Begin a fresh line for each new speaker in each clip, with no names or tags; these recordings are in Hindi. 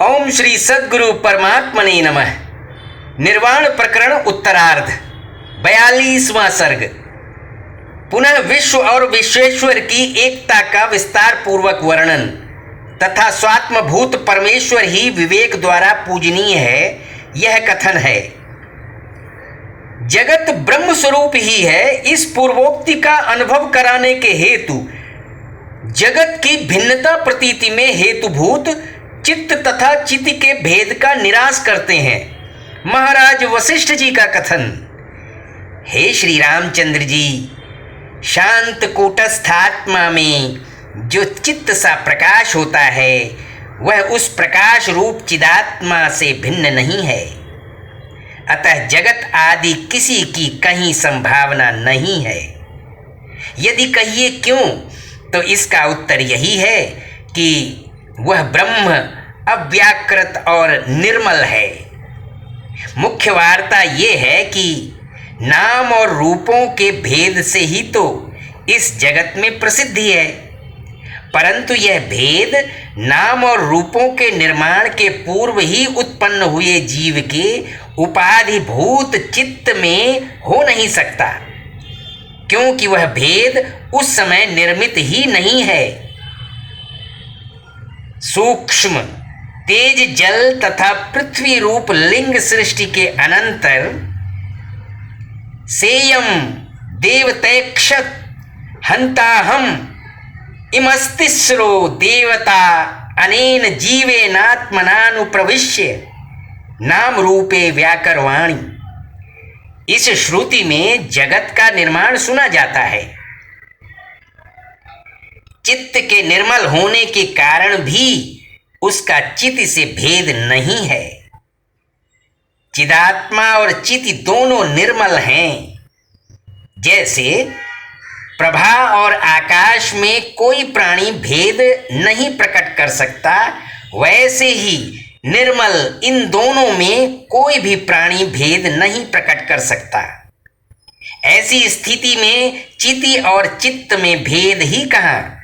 ओम श्री सद्गुरु परमात्मने नमः। निर्वाण प्रकरण उत्तरार्ध 42वां सर्ग। पुनः विश्व और विश्वेश्वर की एकता का विस्तार पूर्वक वर्णन तथा स्वात्मभूत परमेश्वर ही विवेक द्वारा पूजनीय है, यह कथन है। जगत ब्रह्म स्वरूप ही है, इस पूर्वोक्ति का अनुभव कराने के हेतु जगत की भिन्नता प्रतीति में हेतुभूत चित्त तथा चिति के भेद का निराश करते हैं। महाराज वशिष्ठ जी का कथन। हे श्री रामचंद्र जी, शांत कूटस्थात्मा में जो चित्त सा प्रकाश होता है वह उस प्रकाश रूप चिदात्मा से भिन्न नहीं है। अतः जगत आदि किसी की कहीं संभावना नहीं है। यदि कहिए क्यों, तो इसका उत्तर यही है कि वह ब्रह्म अव्याकृत और निर्मल है। मुख्य वार्ता ये है कि नाम और रूपों के भेद से ही तो इस जगत में प्रसिद्धि है, परंतु यह भेद नाम और रूपों के निर्माण के पूर्व ही उत्पन्न हुए जीव के उपाधिभूत चित्त में हो नहीं सकता, क्योंकि वह भेद उस समय निर्मित ही नहीं है। सूक्ष्म तेज जल तथा पृथ्वी रूप लिंग सृष्टि के अनंतर सेयम देवतैक्षत हंताहम इमस्तिस्रो देवता अनेन जीवेनात्मनानुप्रविश्य नाम रूपे व्याकरवाणी। इस श्रुति में जगत का निर्माण सुना जाता है। चित्त के निर्मल होने के कारण भी उसका चिति से भेद नहीं है। चिदात्मा और चिति दोनों निर्मल हैं। जैसे प्रभा और आकाश में कोई प्राणी भेद नहीं प्रकट कर सकता, वैसे ही निर्मल इन दोनों में कोई भी प्राणी भेद नहीं प्रकट कर सकता। ऐसी स्थिति में चिति और चित्त में भेद ही कहाँ।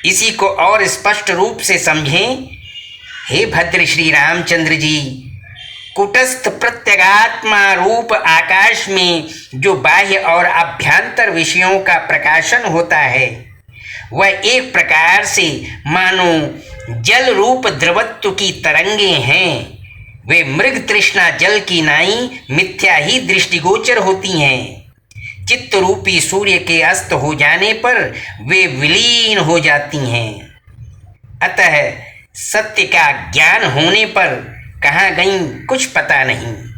इसी को और स्पष्ट रूप से समझें। हे भद्र श्री रामचंद्र जी, कुटस्थ प्रत्यगात्मा रूप आकाश में जो बाह्य और अभ्यंतर विषयों का प्रकाशन होता है, वह एक प्रकार से मानो जल रूप द्रवत्व की तरंगे हैं। वे मृग तृष्णा जल की नाई मिथ्या ही दृष्टिगोचर होती हैं। चित्त रूपी सूर्य के अस्त हो जाने पर वे विलीन हो जाती हैं। अतः सत्य का ज्ञान होने पर कहाँ गईं कुछ पता नहीं।